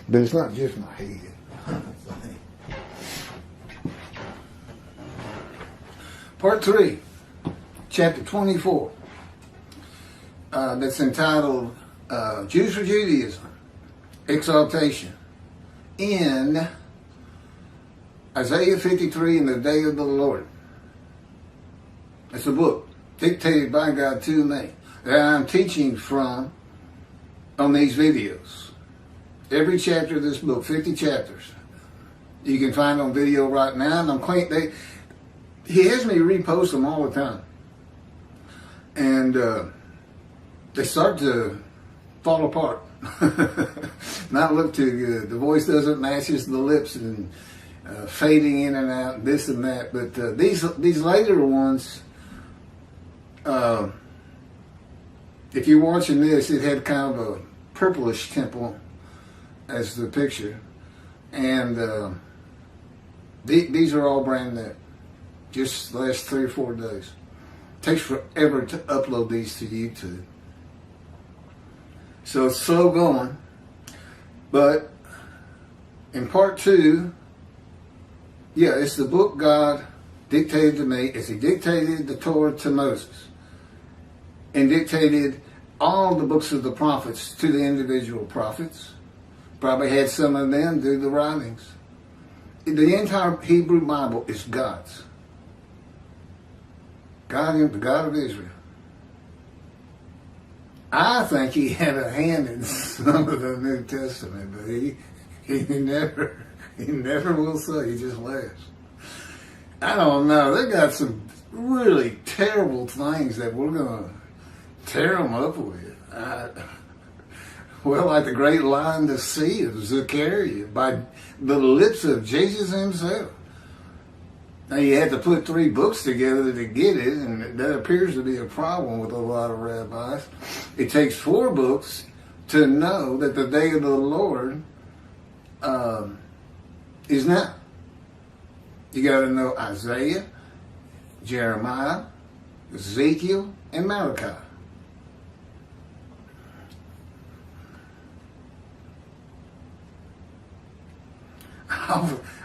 But it's not just my head. Part 3, chapter 24, that's entitled Jews for Judaism, Exaltation, in Isaiah 53 in the day of the Lord. It's a book dictated by God to me that I'm teaching from on these videos. Every chapter of this book, 50 chapters, you can find on video right now. And he has me repost them all the time. And they start to fall apart. Not look too good. The voice doesn't match the lips and fading in and out, this and that. But these later ones, if you're watching this, it had kind of a purplish temple as the picture. And these are all brand new. Just the last 3 or 4 days. It takes forever to upload these to YouTube. So it's slow going. But in part 2, yeah, it's the book God dictated to me as he dictated the Torah to Moses and dictated all the books of the prophets to the individual prophets. Probably had some of them do the writings. The entire Hebrew Bible is God's. God, the God of Israel. I think he had a hand in some of the New Testament, but he never will say. He just laughs. I don't know. They got some really terrible things that we're going to tear them up with. Well, like the great lion to see of Zechariah by the lips of Jesus himself. Now, you had to put 3 books together to get it, and that appears to be a problem with a lot of rabbis. It takes 4 books to know that the day of the Lord is now. You got to know Isaiah, Jeremiah, Ezekiel, and Malachi.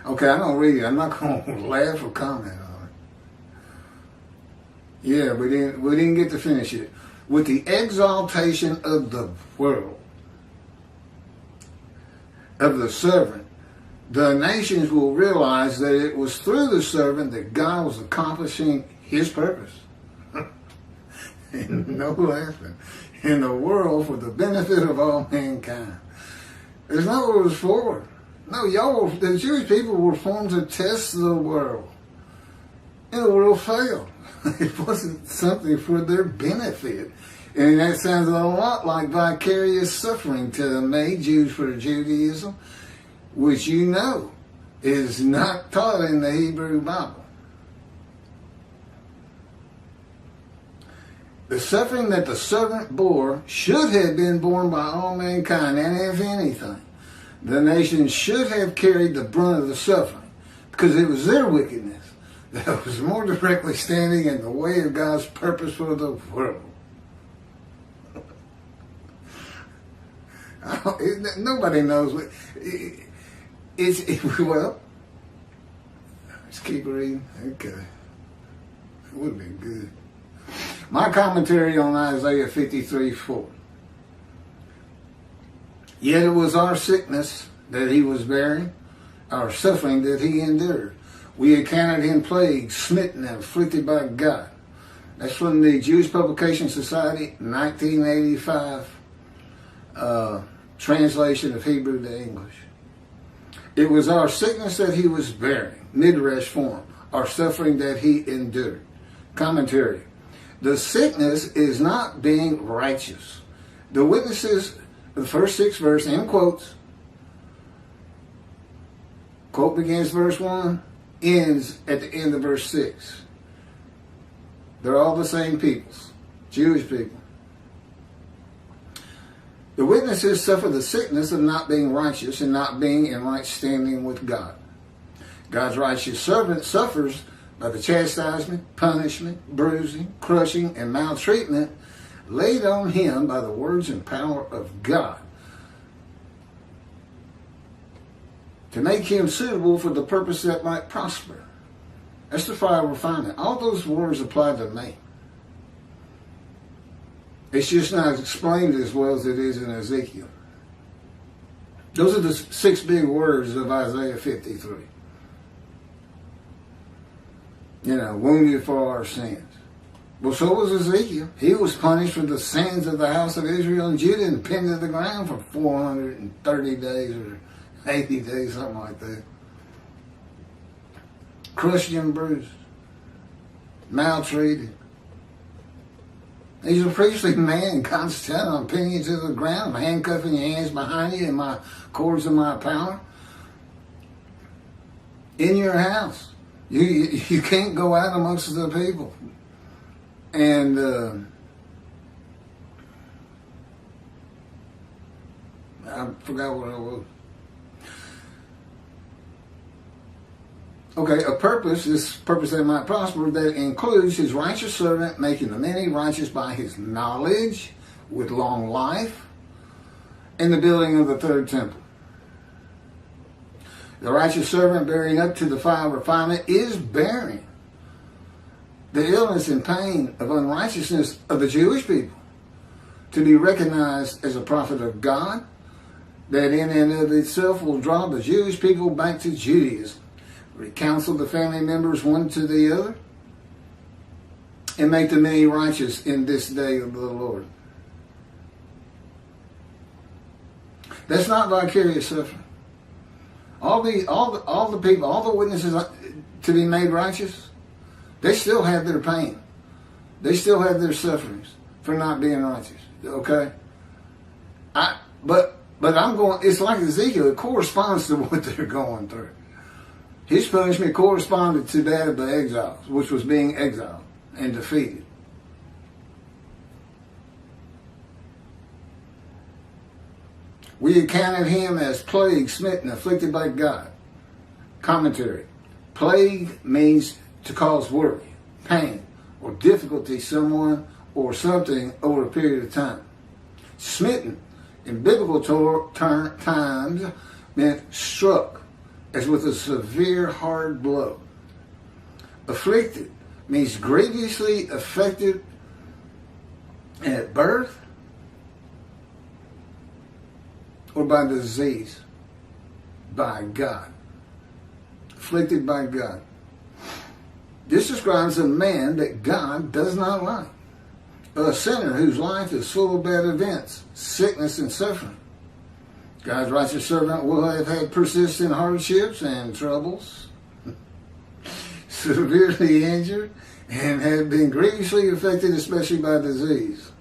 Okay, I don't read it. I'm not going to laugh or comment on it. Yeah, we didn't get to finish it. With the exaltation of the world, of the servant, the nations will realize that it was through the servant that God was accomplishing his purpose. And no laughing. In the world for the benefit of all mankind. There's not what it was for. No, the Jewish people were formed to test the world. And the world failed. It wasn't something for their benefit. And that sounds a lot like vicarious suffering to me, Jews for Judaism, which you know is not taught in the Hebrew Bible. The suffering that the servant bore should have been borne by all mankind, and if anything, the nation should have carried the brunt of the suffering, because it was their wickedness that was more directly standing in the way of God's purpose for the world. Nobody knows what well, let's keep reading. Okay. It would have been good. My commentary on Isaiah 53:4. Yet it was our sickness that he was bearing, our suffering that he endured. We accounted him plagued, smitten, and afflicted by God. That's from the Jewish Publication Society, 1985, translation of Hebrew to English. It was our sickness that he was bearing, midrash form, our suffering that he endured. Commentary. The sickness is not being righteous. The witnesses, the first 6 verses, in quotes. Quote begins verse 1, ends at the end of verse 6. They're all the same peoples, Jewish people. The witnesses suffer the sickness of not being righteous and not being in right standing with God. God's righteous servant suffers by the chastisement, punishment, bruising, crushing, and maltreatment laid on him by the words and power of God. to make him suitable for the purpose that might prosper. That's the fire of refinement. All those words apply to me. It's just not explained as well as it is in Ezekiel. Those are the 6 big words of Isaiah 53. Wounded for our sins. Well, so was Ezekiel. He was punished for the sins of the house of Israel and Judah and pinned to the ground for 430 days or 80 days, something like that. Crushed and bruised. Maltreated. He's a priestly man, constant on pinning you to the ground, handcuffing your hands behind you in my cords of my power. In your house. You can't go out amongst the people. And I forgot what I was. Okay, a purpose, this purpose that might prosper, that includes his righteous servant making the many righteous by his knowledge with long life and the building of the third temple. The righteous servant bearing up to the fire of refinement is bearing the illness and pain of unrighteousness of the Jewish people to be recognized as a prophet of God, that in and of itself will draw the Jewish people back to Judaism, recounsel the family members one to the other, and make the many righteous in this day of the Lord. That's not vicarious suffering. All the people, all the witnesses to be made righteous, they still have their pain. They still have their sufferings for not being righteous. Okay? But I'm going, it's like Ezekiel, it corresponds to what they're going through. His punishment corresponded to that of the exiles, which was being exiled and defeated. We accounted him as plague, smitten, afflicted by God. Commentary. Plague means to cause worry, pain, or difficulty someone or something over a period of time. Smitten, in biblical times, meant struck, as with a severe hard blow. Afflicted means grievously affected at birth or by disease, by God. Afflicted by God. This describes a man that God does not like. A sinner whose life is full of bad events, sickness and suffering. God's righteous servant will have had persistent hardships and troubles, severely injured, and have been grievously affected, especially by disease.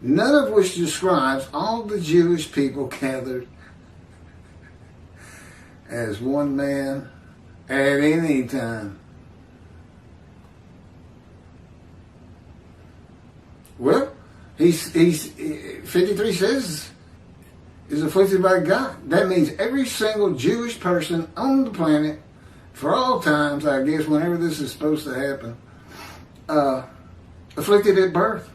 None of which describes all the Jewish people gathered as one man at any time. Well, he's 53 says is afflicted by God. That means every single Jewish person on the planet, for all times, I guess, whenever this is supposed to happen, afflicted at birth.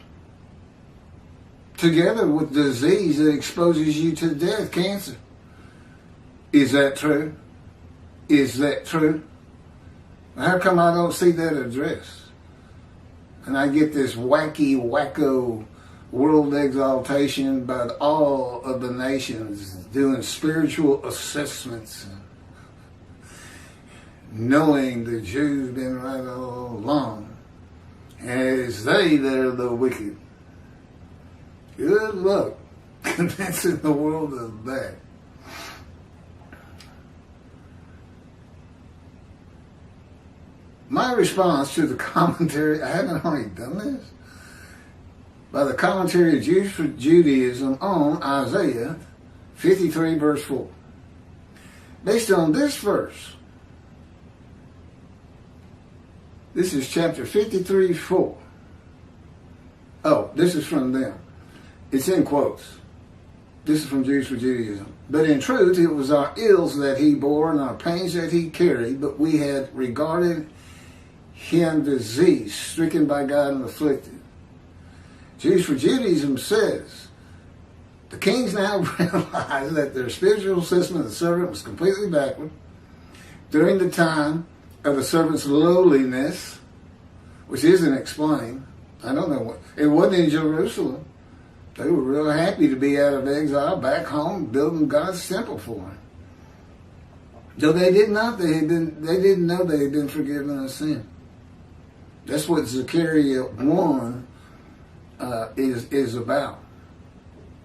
Together with disease that exposes you to death, cancer. Is that true? Is that true? How come I don't see that addressed? And I get this wacko world exaltation by all of the nations doing spiritual assessments, knowing the Jews been right all along, and it's they that are the wicked. Good luck convincing the world of that. My response to the commentary, I haven't already done this, by the commentary of Jews for Judaism on Isaiah 53 verse 4. Based on this verse, this is chapter 53, 4. Oh, this is from them. It's in quotes. This is from Jews for Judaism. But in truth, it was our ills that he bore and our pains that he carried, but we had regarded him diseased, stricken by God and afflicted. Jews for Judaism says The kings now realized that their spiritual system of the servant was completely backward. During the time of the servant's lowliness, which isn't explained, I don't know what, it wasn't in Jerusalem. They were real happy to be out of exile, back home, building God's temple for him. Though they did not, they didn't know they had been forgiven of sin. That's what Zechariah 1 is about.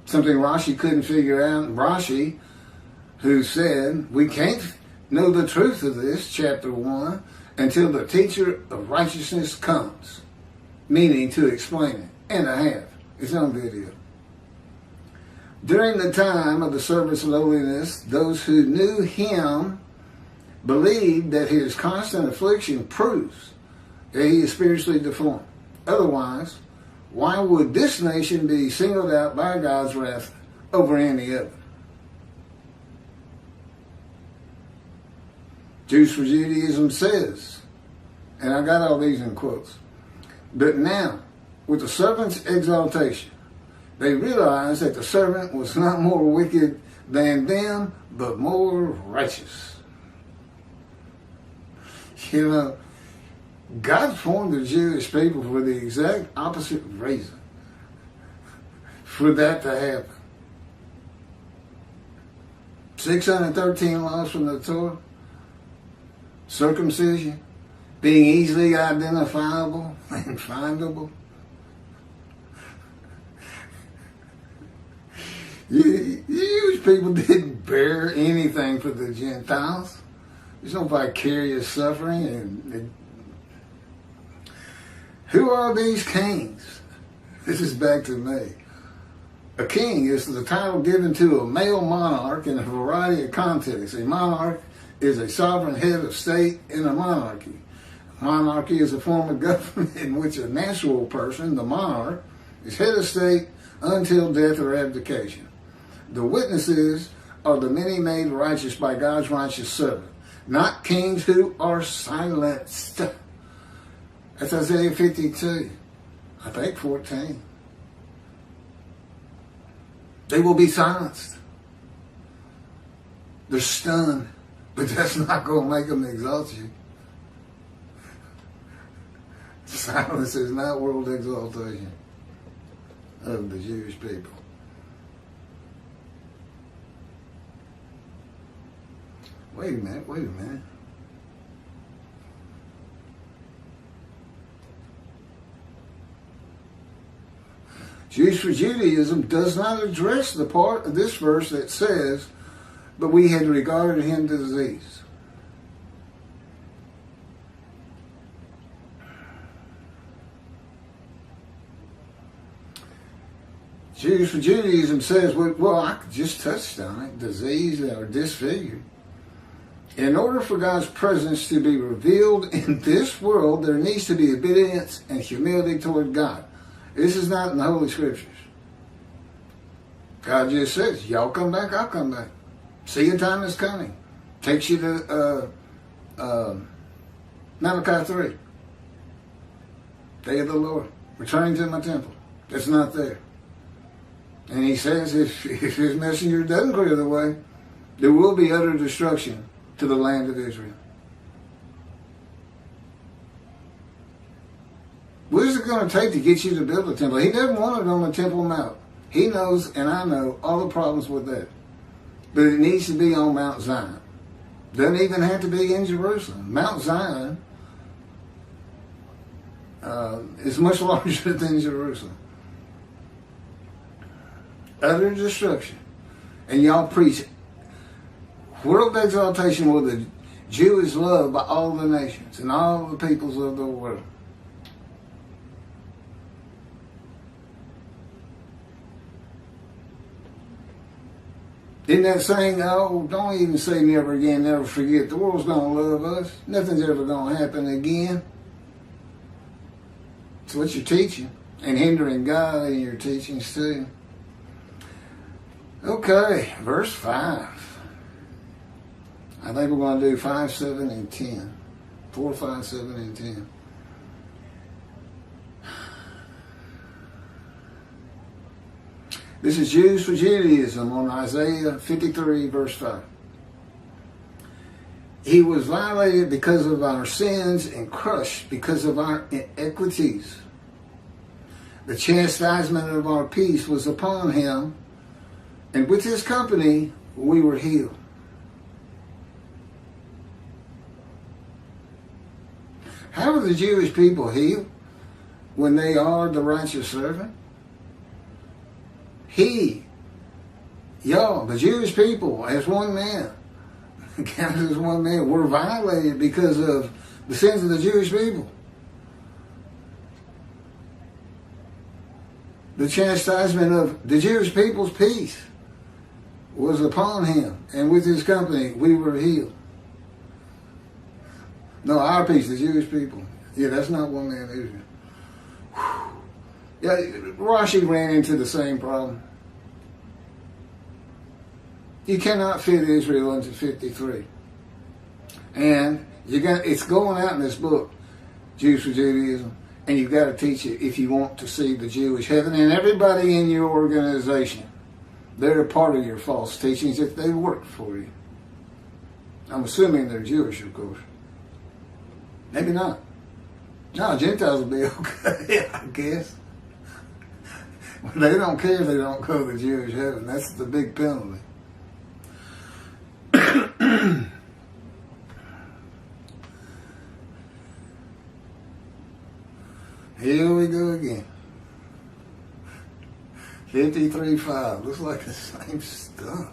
Something Rashi couldn't figure out. Rashi, who said, we can't know the truth of this, chapter 1, until the teacher of righteousness comes. Meaning to explain it. And I have. It's on video. During the time of the servant's lowliness, those who knew him believed that his constant affliction proves that he is spiritually deformed. Otherwise, why would this nation be singled out by God's wrath over any other? Jews for Judaism says, and I got all these in quotes, but now, with the servant's exaltation, they realized that the servant was not more wicked than them, but more righteous. You know, God formed the Jewish people for the exact opposite reason. For that to happen. 613 laws from the Torah. Circumcision. Being easily identifiable and findable. You Jewish people didn't bear anything for the Gentiles. There's no vicarious suffering. And who are these kings? This is back to me. A king is the title given to a male monarch in a variety of contexts. A monarch is a sovereign head of state in a monarchy. Monarchy is a form of government in which a natural person, the monarch, is head of state until death or abdication. The witnesses are the many made righteous by God's righteous servant, not kings who are silenced. That's Isaiah 52, I think 14. They will be silenced. They're stunned, but that's not going to make them exalt you. Silence is not world exaltation of the Jewish people. Wait a minute. Jews for Judaism does not address the part of this verse that says, but we had regarded him diseased. Jews for Judaism says, well, I just touched on it, diseased or disfigured. In order for God's presence to be revealed in this world, there needs to be obedience and humility toward God. This is not in the Holy Scriptures. God just says, y'all come back, I'll come back. See, your time is coming. Takes you to Malachi 3. Day of the Lord. Returning to my temple. It's not there. And he says if his messenger doesn't clear the way, there will be utter destruction to the land of Israel. What is it going to take to get you to build a temple? He doesn't want it on the Temple Mount. He knows, and I know, all the problems with that. But it needs to be on Mount Zion. Doesn't even have to be in Jerusalem. Mount Zion is much larger than Jerusalem. Utter destruction. And y'all preach world exaltation where the Jew is loved by all the nations and all the peoples of the world. Isn't that saying, oh, don't even say never again, never forget. The world's going to love us. Nothing's ever going to happen again. It's what you're teaching and hindering God in your teachings too. Okay, verse 5. I think we're going to do 5, 7, and 10. 4, 5, 7, and 10. This is Jews for Judaism on Isaiah 53, verse 5. He was violated because of our sins and crushed because of our iniquities. The chastisement of our peace was upon him, and with his company we were healed. How are the Jewish people healed when they are the righteous servant? Y'all, the Jewish people, as one man, counted as one man, were violated because of the sins of the Jewish people. The chastisement of the Jewish people's peace was upon him, and with his company we were healed. No, our peace, the Jewish people. Yeah, that's not one man, is it? Yeah, Rashi ran into the same problem. You cannot fit Israel into 53. And it's going out in this book, Jews for Judaism, and you've got to teach it if you want to see the Jewish heaven. And everybody in your organization, they're a part of your false teachings if they work for you. I'm assuming they're Jewish, of course. Maybe not. No, Gentiles will be okay, I guess. They don't care if they don't go to the Jewish heaven. That's the big penalty. Here we go again. 53:5. Looks like the same stuff.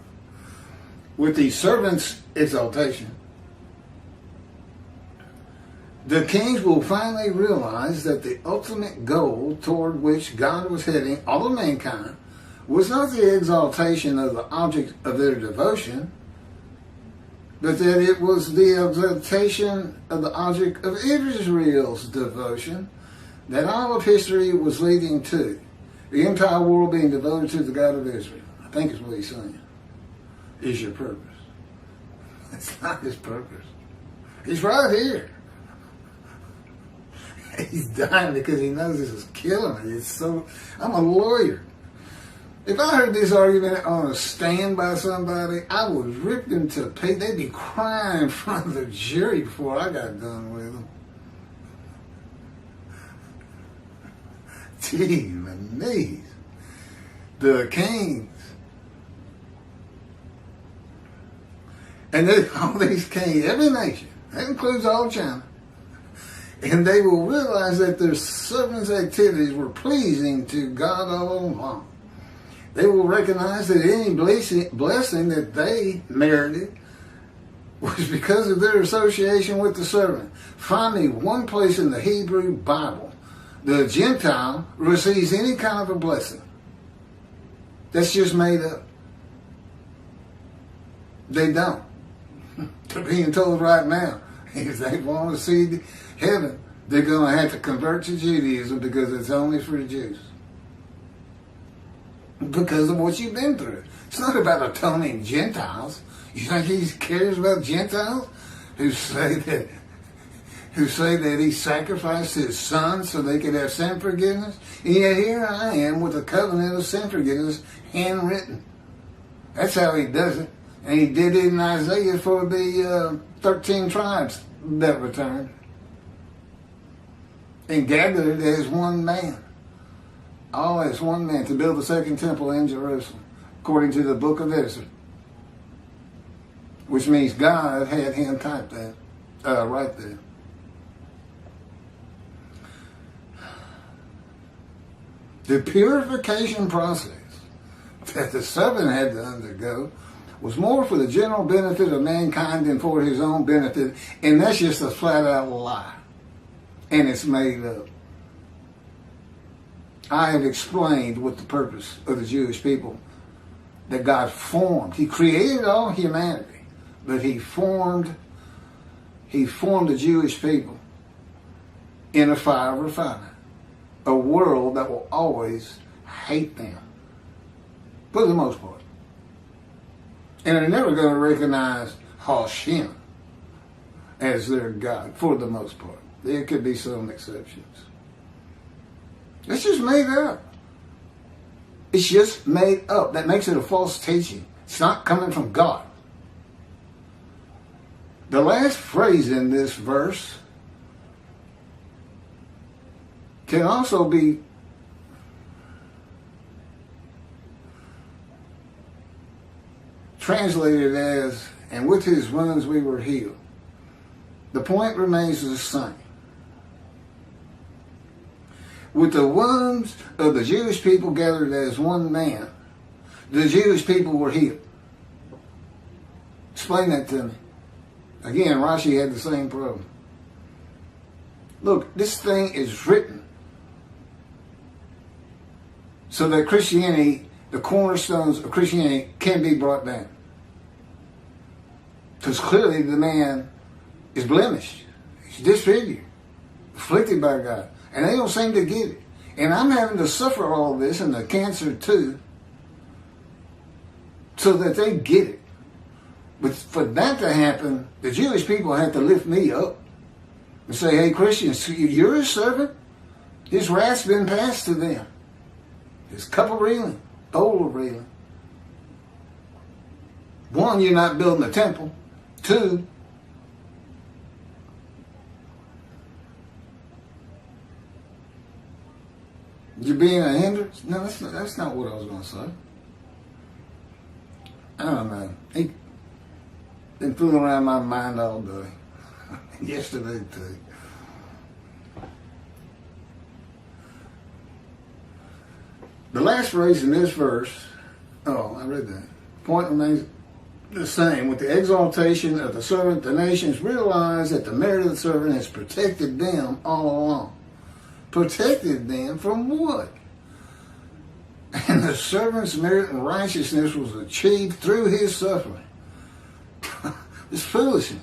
With the servant's exaltation, the kings will finally realize that the ultimate goal toward which God was heading all of mankind was not the exaltation of the object of their devotion, but that it was the exaltation of the object of Israel's devotion that all of history was leading to. The entire world being devoted to the God of Israel. I think is what he's saying. Is your purpose. It's not his purpose. He's right here. He's dying because he knows this is killing me. I'm a lawyer. If I heard this argument on a stand by somebody, I would rip them to pieces. They'd be crying in front of the jury before I got done with them. Gee, my knees. The kings. And all these kings, every nation, that includes all China, and they will realize that their servants' activities were pleasing to God all along. They will recognize that any blessing that they merited was because of their association with the servant. Find me one place in the Hebrew Bible the Gentile receives any kind of a blessing. That's just made up. They don't. They're being told right now, if they want to see heaven, they're going to have to convert to Judaism because it's only for the Jews. Because of what you've been through. It's not about atoning Gentiles. You think he cares about Gentiles who say that he sacrificed his son so they could have sin forgiveness? And yet here I am with a covenant of sin forgiveness handwritten. That's how he does it. And he did it in Isaiah for the 13 tribes that returned. And gathered as one man. All as one man to build the second temple in Jerusalem. According to the book of Ezra. Which means God had him type that right there. The purification process that the servant had to undergo was more for the general benefit of mankind than for his own benefit, and that's just a flat-out lie. And it's made up. I have explained what the purpose of the Jewish people that God formed. He created all humanity, but he formed the Jewish people in a fire of refinement. A world that will always hate them, for the most part. And they're never going to recognize Hashem as their God, for the most part. There could be some exceptions. It's just made up. It's just made up. That makes it a false teaching. It's not coming from God. The last phrase in this verse can also be translated as, and with his wounds we were healed. The point remains the same. With the wounds of the Jewish people gathered as one man, the Jewish people were healed. Explain that to me. Again, Rashi had the same problem. Look, this thing is written so that Christianity, the cornerstones of Christianity, can be brought down. Because clearly the man is blemished. He's disfigured, afflicted by God. And they don't seem to get it. And I'm having to suffer all this and the cancer too, so that they get it. But for that to happen, the Jewish people have to lift me up and say, hey, Christians, you're his servant. His wrath's been passed to them. His cup of reeling, bowl of reeling. One, you're not building a temple. Two, you're being a hindrance. No, that's not what I was going to say. I don't know. He been fooling around my mind all day. Yesterday too. The last phrase in this verse, I read that. Point remains the same. With the exaltation of the servant, the nations realize that the merit of the servant has protected them all along. Protected them from what? And the servant's merit and righteousness was achieved through his suffering. It's foolishness.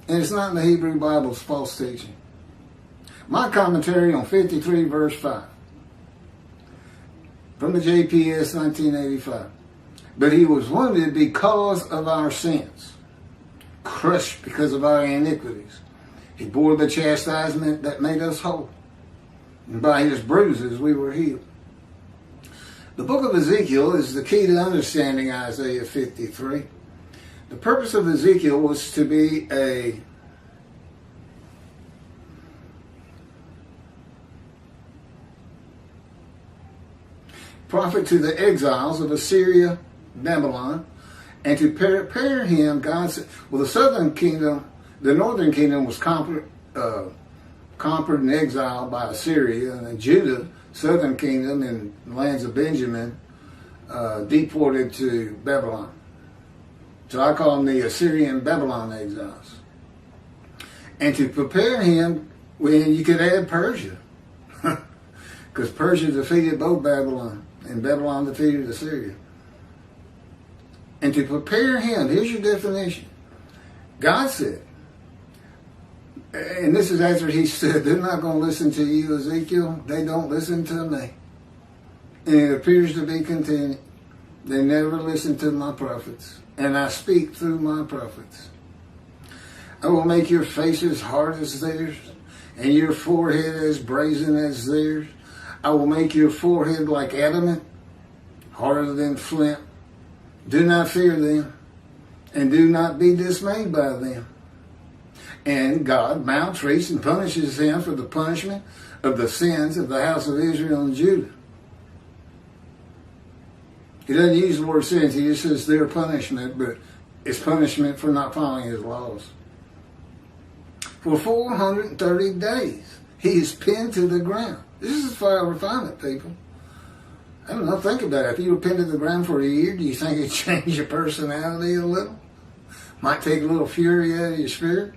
And it's not in the Hebrew Bible's false teaching. My commentary on 53 verse 5. From the JPS 1985. But he was wounded because of our sins. Crushed because of our iniquities. He bore the chastisement that made us whole. And by his bruises we were healed. The book of Ezekiel is the key to understanding Isaiah 53. The purpose of Ezekiel was to be a prophet to the exiles of Assyria, Babylon, and to prepare him, God said, well, the southern kingdom, the northern kingdom was conquered and exiled by Assyria, and then Judah, southern kingdom in the lands of Benjamin, deported to Babylon. So I call them the Assyrian Babylon exiles. And to prepare him, when you could add Persia, because Persia defeated both Babylon, and Babylon defeated Assyria. And to prepare him, here's your definition. God said, and this is after he said, they're not going to listen to you, Ezekiel. They don't listen to me. And it appears to be continued. They never listen to my prophets. And I speak through my prophets. I will make your face as hard as theirs, and your forehead as brazen as theirs. I will make your forehead like adamant, harder than flint. Do not fear them, and do not be dismayed by them. And God maltreats and punishes them for the punishment of the sins of the house of Israel and Judah. He doesn't use the word sins, he just says their punishment, but it's punishment for not following his laws. For 430 days, he is pinned to the ground. This is fire refinement, people. I don't know, think about it. If you were pinned to the ground for a year, do you think it'd change your personality a little? Might take a little fury out of your spirit?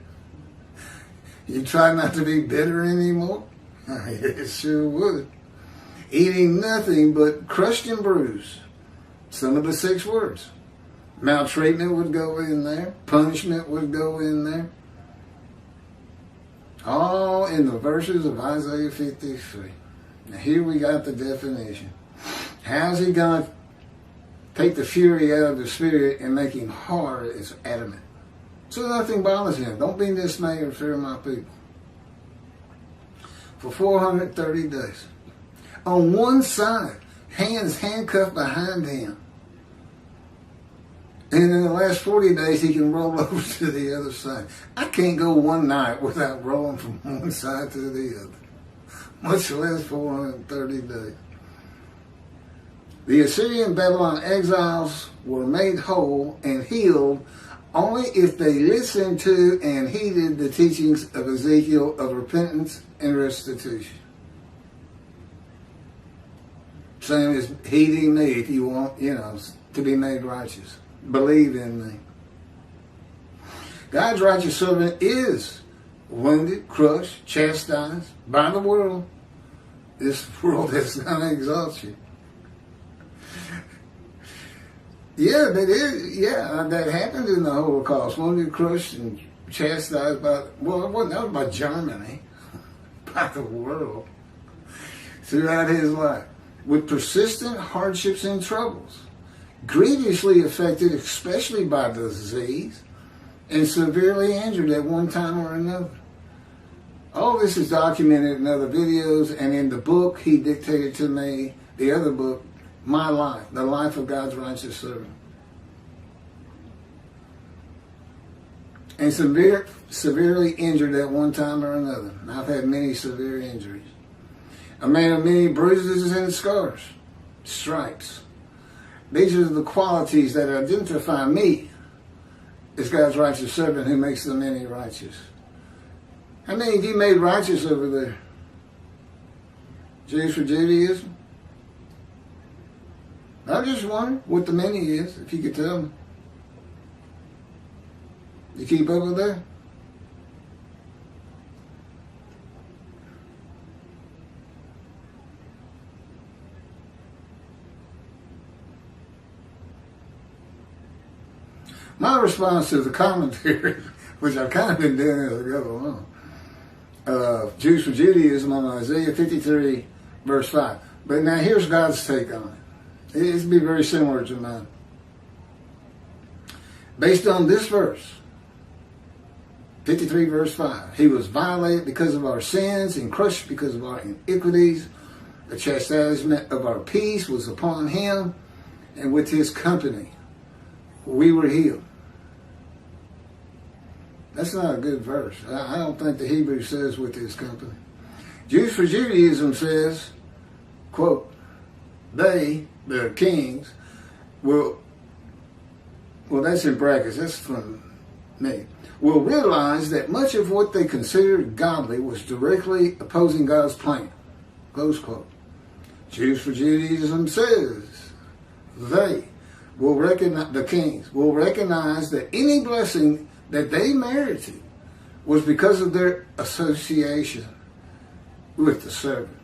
You try not to be bitter anymore? It sure would. Eating nothing but crushed and bruised. Some of the 6 words. Maltreatment would go in there. Punishment would go in there. All in the verses of Isaiah 53. Now here we got the definition. How's he going to take the fury out of the spirit and make him hard as adamant? So nothing bothers him. Don't be dismayed or fear my people. For 430 days. On one side, hands handcuffed behind him. And in the last 40 days, he can roll over to the other side. I can't go one night without rolling from one side to the other, much less 430 days. The Assyrian Babylon exiles were made whole and healed only if they listened to and heeded the teachings of Ezekiel of repentance and restitution. Same as heeding me if you want, to be made righteous. Believe in me. God's righteous servant is wounded, crushed, chastised by the world. This world has not exalted you. Yeah, that happened in the Holocaust. Wounded, crushed, and chastised by, that was by Germany, by the world, throughout his life, with persistent hardships and troubles, grievously affected especially by the disease, and severely injured at one time or another. All this is documented in other videos and in the book he dictated to me, the other book, My Life, the Life of God's Righteous Servant. And severely injured at one time or another. I've had many severe injuries. A man of many bruises and scars, stripes. These are the qualities that identify me as God's righteous servant who makes the many righteous. How many of you made righteous over there? Jews for Judaism? I just wonder what the many is, if you could tell me. You keep up with that? My response to the commentary, which I've kind of been doing as I go along, Jews for Judaism on Isaiah 53, verse 5. But now here's God's take on it. It'd be very similar to mine. Based on this verse, 53 verse 5, he was violated because of our sins and crushed because of our iniquities. The chastisement of our peace was upon him, and with his company we were healed. That's not a good verse. I don't think the Hebrew says with his company. Jews for Judaism says, quote, they, the kings, will, that's in brackets, that's from me, will realize that much of what they considered godly was directly opposing God's plan. Close quote. Jews for Judaism says, they will recognize, the kings will recognize that any blessing that they merited was because of their association with the servant.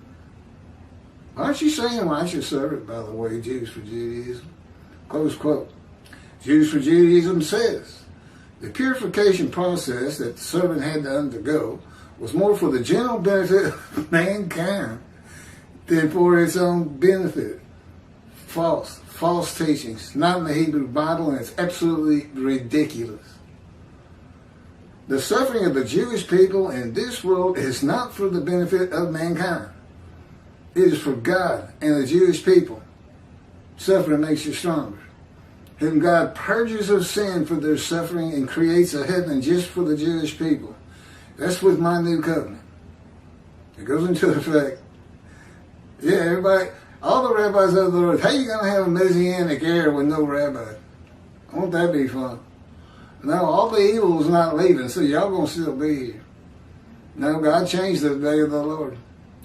Aren't you saying righteous servant, by the way, Jews for Judaism? Close quote. Jews for Judaism says, the purification process that the servant had to undergo was more for the general benefit of mankind than for its own benefit. False teachings, not in the Hebrew Bible, and it's absolutely ridiculous. The suffering of the Jewish people in this world is not for the benefit of mankind. It is for God and the Jewish people. Suffering makes you stronger. Whom God purges of sin for their suffering and creates a heaven just for the Jewish people. That's with my new covenant. It goes into effect. Yeah, everybody, all the rabbis of the Lord, how you going to have a Messianic era with no rabbi? Won't that be fun? No, all the evil is not leaving, so y'all going to still be here. No, God changed the day of the Lord.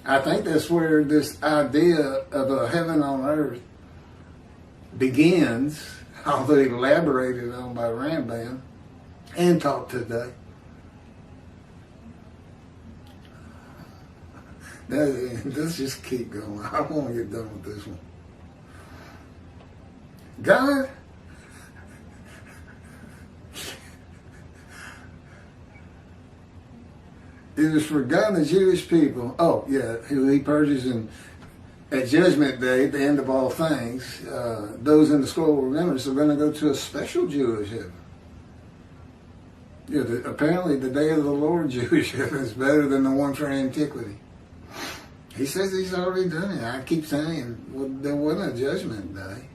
I think that's where this idea of a heaven on earth begins, although elaborated on by Rambam and taught today. Let's just keep going. I want to get done with this one. God it is for God and the Jewish people. Oh, yeah, who he purges at Judgment Day, at the end of all things. Those in the scroll of remembrance are going to go to a special Jewish heaven. Yeah, apparently the day of the Lord Jewish heaven is better than the one for antiquity. He says he's already done it. I keep saying, well, there wasn't a judgment day.